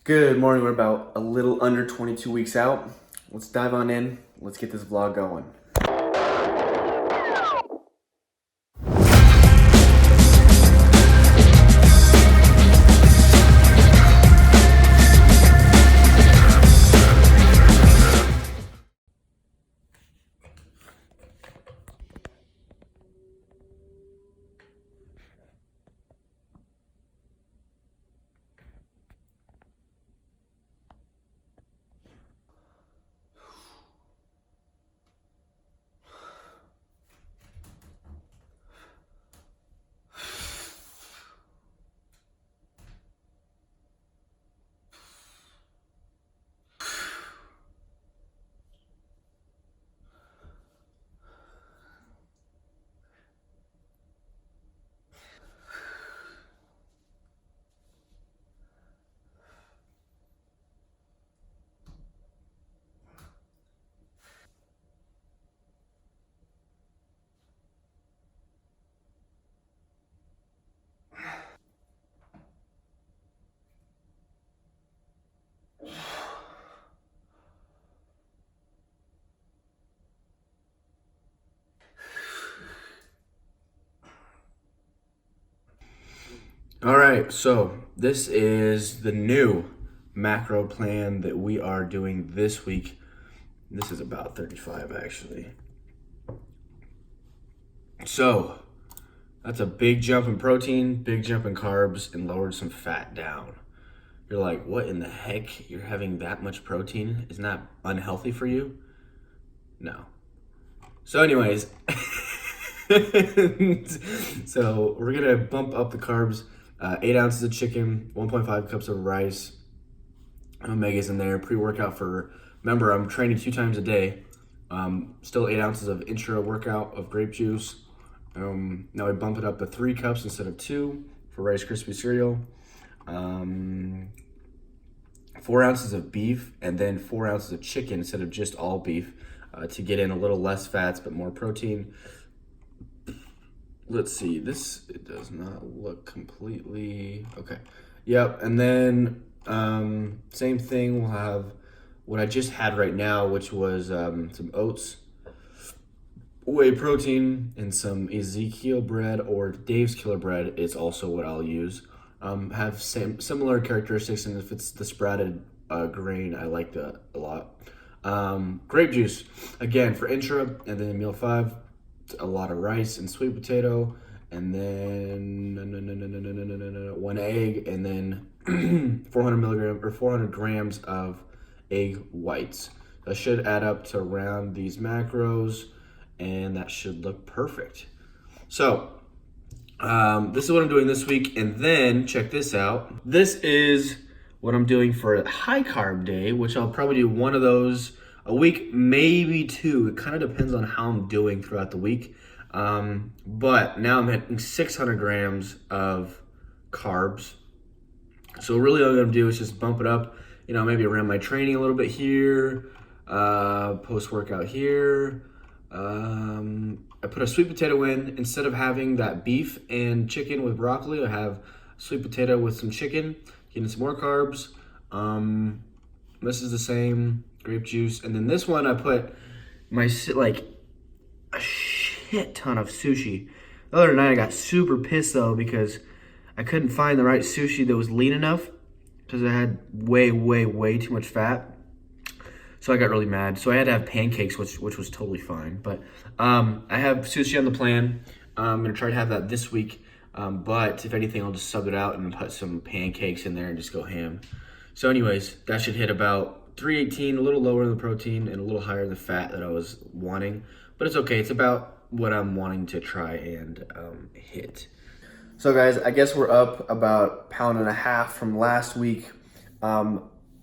Good morning. We're about a little under 22 weeks out. Let's dive on in. Let's get this vlog going. All right, so this is the new macro plan that we are doing this week. This is about 35 actually. So that's a big jump in protein, big jump in carbs, and lowered some fat down. You're like, what in the heck? You're having that much protein? Isn't that unhealthy for you? No. So anyways, so we're gonna bump up the carbs. 8 ounces of chicken, 1.5 cups of rice, omegas in there, pre-workout remember I'm training 2 times a day. Still 8 ounces of intra-workout of grape juice. Now I bump it up to 3 cups instead of 2 for Rice Krispie cereal. 4 ounces of beef, and then 4 ounces of chicken instead of just all beef to get in a little less fats but more protein. Let's see, it does not look completely, okay. Yep, and then same thing, we'll have what I just had right now, which was some oats, whey protein, and some Ezekiel bread or Dave's Killer bread is also what I'll use. Have similar characteristics, and if it's the sprouted grain, I like that a lot. Grape juice, again, for intra, and then meal 5, a lot of rice and sweet potato, and then 1 egg, and then 400 grams of egg whites. That should add up to around these macros, and that should look perfect. So this is what I'm doing this week, and then check this out. This is what I'm doing for a high carb day, which I'll probably do one of those a week, maybe 2. It kind of depends on how I'm doing throughout the week. But now I'm hitting 600 grams of carbs. So really all I'm gonna do is just bump it up, maybe around my training a little bit here, post-workout here. I put a sweet potato in. Instead of having that beef and chicken with broccoli, I have sweet potato with some chicken, getting some more carbs. This is the same, grape juice. And then this one I put a shit ton of sushi. The other night I got super pissed though because I couldn't find the right sushi that was lean enough because it had way too much fat. So I got really mad. So I had to have pancakes, which was totally fine. But I have sushi on the plan. I'm gonna try to have that this week. But if anything, I'll just sub it out and put some pancakes in there and just go ham. So anyways, that should hit about 318, a little lower in the protein and a little higher in the fat that I was wanting. But it's okay, it's about what I'm wanting to try and hit. So guys, I guess we're up about 1.5 pounds from last week,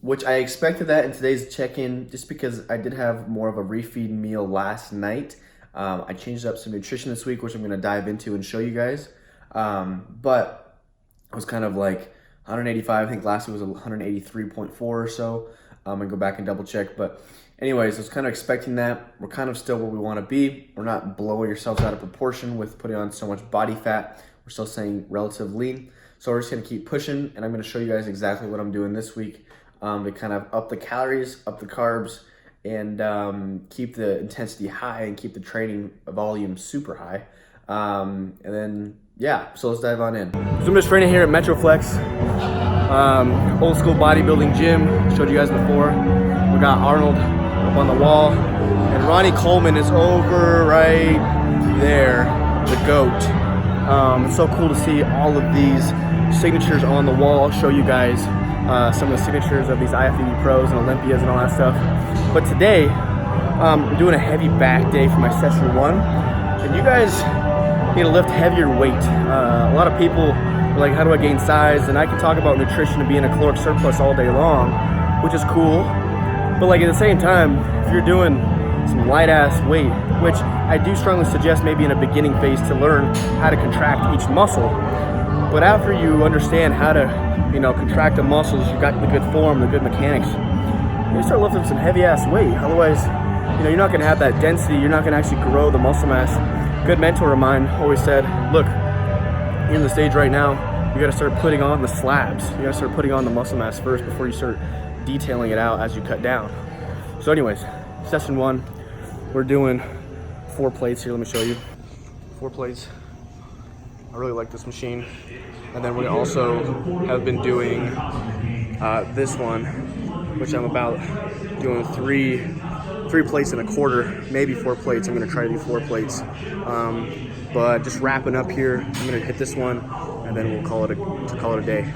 which I expected that in today's check-in just because I did have more of a refeed meal last night. I changed up some nutrition this week, which I'm gonna dive into and show you guys. But I was kind of like 185, I think last week was 183.4 or so. I'm gonna go back and double check, but anyways, I was kind of expecting that. We're kind of still where we wanna be. We're not blowing yourselves out of proportion with putting on so much body fat. We're still staying relative lean. So we're just gonna keep pushing, and I'm gonna show you guys exactly what I'm doing this week to kind of up the calories, up the carbs, and keep the intensity high and keep the training volume super high. And then, yeah, so let's dive on in. So I'm just training here at Metroflex, old school bodybuilding gym. Showed you guys before. We got Arnold up on the wall, and Ronnie Coleman is over right there, the GOAT. It's so cool to see all of these signatures on the wall. I'll show you guys some of the signatures of these IFBB pros and Olympias and all that stuff. But today, I'm doing a heavy back day for my session 1. And you guys need to lift heavier weight. A lot of people are like, how do I gain size? And I can talk about nutrition and being a caloric surplus all day long, which is cool. But like at the same time, if you're doing some light ass weight, which I do strongly suggest maybe in a beginning phase to learn how to contract each muscle. But after you understand how to, contract the muscles, you've got the good form, the good mechanics, you start lifting some heavy ass weight. Otherwise, you're not gonna have that density, you're not gonna actually grow the muscle mass. Good mentor of mine always said, look, you're in the stage right now, you gotta start putting on the slabs. You gotta start putting on the muscle mass first before you start detailing it out as you cut down. So anyways, session 1, we're doing 4 plates here. Let me show you. 4 plates. I really like this machine. And then we also have been doing this one, which I'm about doing 3 plates and a quarter, maybe 4 plates. I'm gonna try to do 4 plates. But just wrapping up here, I'm gonna hit this one, and then we'll call it a day.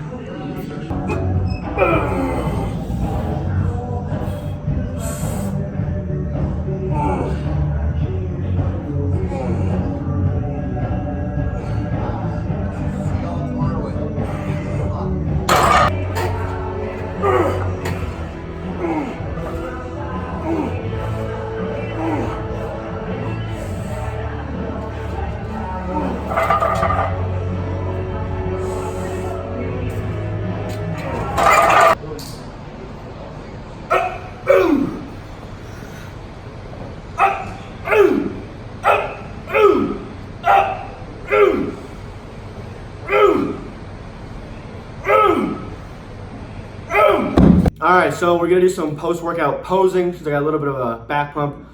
All right, so we're gonna do some post-workout posing since I got a little bit of a back pump.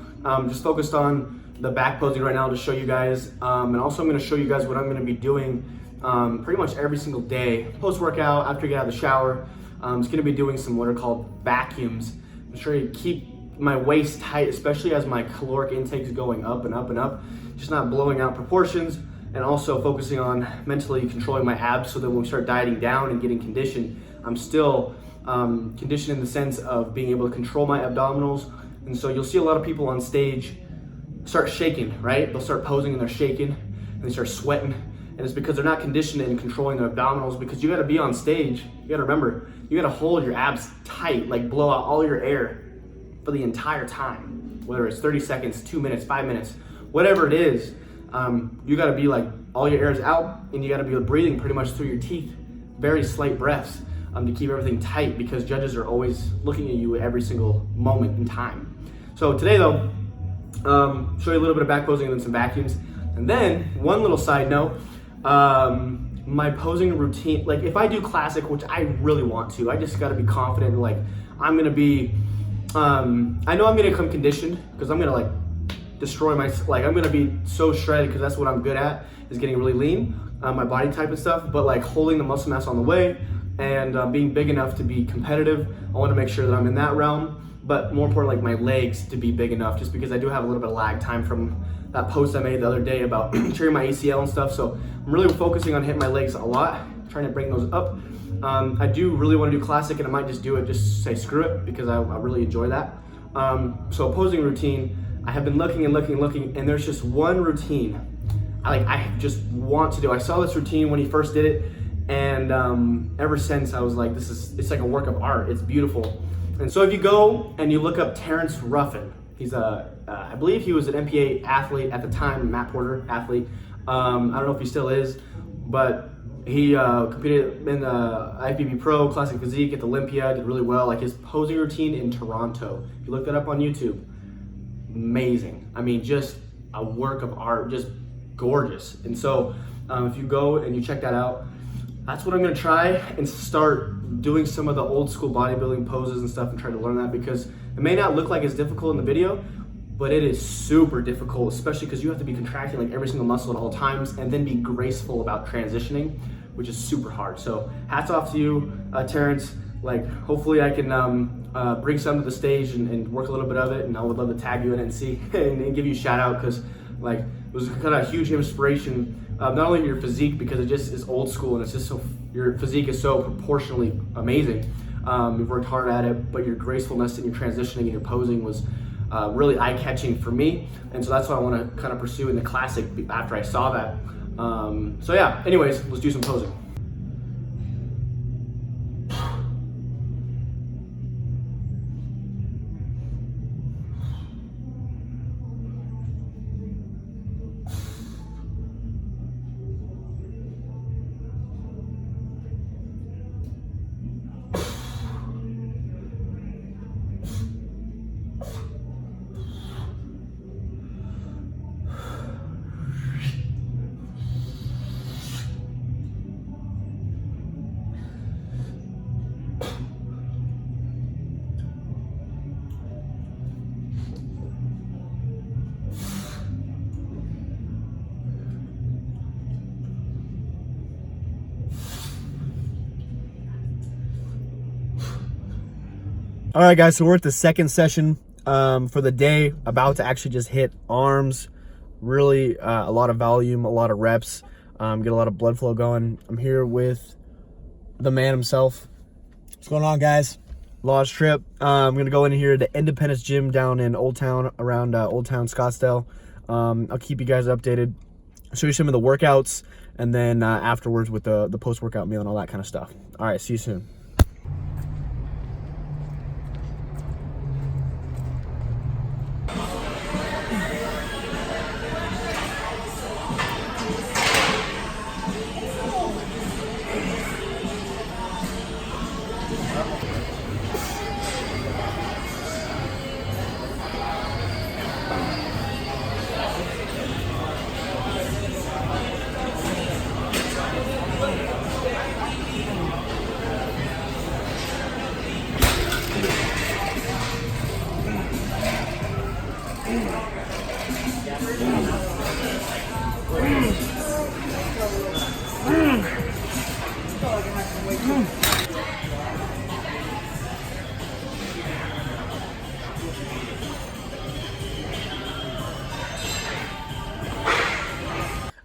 Just focused on the back posing right now to show you guys. And also I'm gonna show you guys what I'm gonna be doing pretty much every single day. Post-workout, after you get out of the shower, I'm just gonna be doing some what are called vacuums. I'm trying to keep my waist tight, especially as my caloric intake is going up and up and up. Just not blowing out proportions, and also focusing on mentally controlling my abs so that when we start dieting down and getting conditioned, I'm still conditioned in the sense of being able to control my abdominals. And so you'll see a lot of people on stage start shaking, right? They'll start posing and they're shaking and they start sweating. And it's because they're not conditioned in controlling their abdominals, because you gotta be on stage. You gotta remember, you gotta hold your abs tight, like blow out all your air for the entire time. Whether it's 30 seconds, 2 minutes, 5 minutes, whatever it is, you gotta be like, all your air is out, and you gotta be breathing pretty much through your teeth, very slight breaths. To keep everything tight, because judges are always looking at you at every single moment in time. So today though, show you a little bit of back posing and then some vacuums. And then one little side note, my posing routine, like if I do classic, which I really want to, I just gotta be confident, like I'm gonna be, I know I'm gonna come conditioned, because I'm gonna like destroy I'm gonna be so shredded, because that's what I'm good at, is getting really lean, my body type and stuff, but like holding the muscle mass on the way, and being big enough to be competitive. I want to make sure that I'm in that realm, but more important, like my legs to be big enough, just because I do have a little bit of lag time from that post I made the other day about tearing my ACL and stuff. So I'm really focusing on hitting my legs a lot, trying to bring those up. I do really want to do classic, and I might just do it, just say screw it, because I really enjoy that. So posing routine, I have been looking, and there's just one routine I just want to do. I saw this routine when he first did it, and ever since I was like, it's like a work of art. It's beautiful. And so if you go and you look up Terrence Ruffin, he's I believe he was an MPA athlete at the time, Matt Porter athlete. I don't know if he still is, but he competed in the IFBB Pro, Classic Physique at the Olympia, did really well. Like his posing routine in Toronto, if you look that up on YouTube, amazing. I mean, just a work of art, just gorgeous. And so if you go and you check that out, that's what I'm gonna try and start doing some of the old school bodybuilding poses and stuff and try to learn that, because it may not look like it's difficult in the video, but it is super difficult, especially because you have to be contracting like every single muscle at all times and then be graceful about transitioning, which is super hard. So hats off to you, Terrence. Like, hopefully I can bring some to the stage and work a little bit of it, and I would love to tag you in and see and give you a shout out, because like it was kind of a huge inspiration. Not only your physique, because it just is old school and it's just so, your physique is so proportionally amazing. You've worked hard at it, but your gracefulness and your transitioning and your posing was really eye-catching for me. And so that's what I want to kind of pursue in the classic after I saw that. So yeah, anyways, let's do some posing. All right, guys, so we're at the second session for the day, about to actually just hit arms. Really a lot of volume, a lot of reps, get a lot of blood flow going. I'm here with the man himself. What's going on, guys? Lodge trip. I'm going to go in here to Independence Gym down in Old Town, around Old Town, Scottsdale. I'll keep you guys updated, show you some of the workouts, and then afterwards with the post-workout meal and all that kind of stuff. All right, see you soon.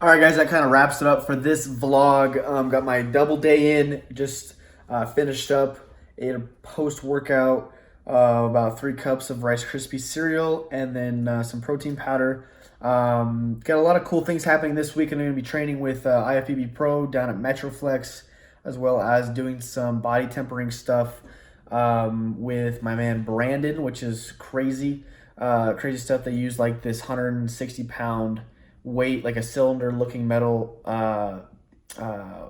All right, guys, that kind of wraps it up for this vlog. Got my double day in, just finished up, ate a post-workout, about 3 cups of Rice Krispie cereal, and then some protein powder. Got a lot of cool things happening this week. I'm going to be training with IFBB Pro down at Metroflex, as well as doing some body tempering stuff with my man Brandon, which is crazy. Crazy stuff. They use like this 160-pound weight, like a cylinder looking metal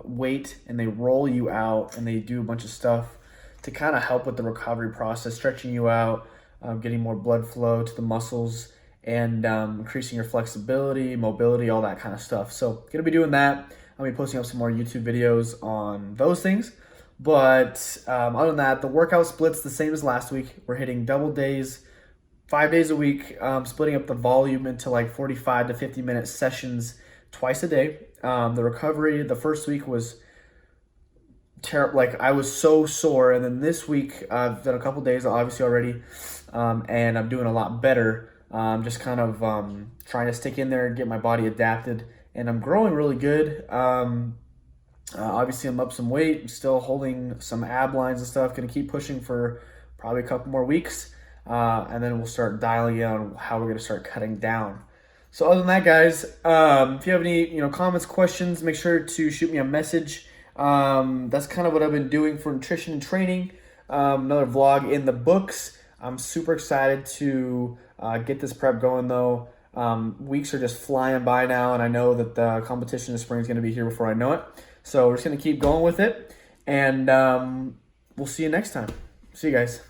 weight, and they roll you out, and they do a bunch of stuff to kind of help with the recovery process, stretching you out, getting more blood flow to the muscles, and increasing your flexibility, mobility, all that kind of stuff. So gonna be doing that. I'll be posting up some more YouTube videos on those things. But other than that, the workout split's the same as last week. We're hitting double days, 5 days a week, splitting up the volume into like 45 to 50-minute sessions twice a day. The recovery, the first week was terrible. Like, I was so sore. And then this week, I've done a couple days obviously already, and I'm doing a lot better. Just kind of trying to stick in there and get my body adapted. And I'm growing really good. Obviously, I'm up some weight. I'm still holding some ab lines and stuff. Going to keep pushing for probably a couple more weeks. And then we'll start dialing in on how we're going to start cutting down. So other than that, guys, if you have any comments, questions, make sure to shoot me a message. That's kind of what I've been doing for nutrition and training. Another vlog in the books. I'm super excited to get this prep going, though. Weeks are just flying by now, and I know that the competition in spring is going to be here before I know it. So we're just going to keep going with it, and we'll see you next time. See you guys.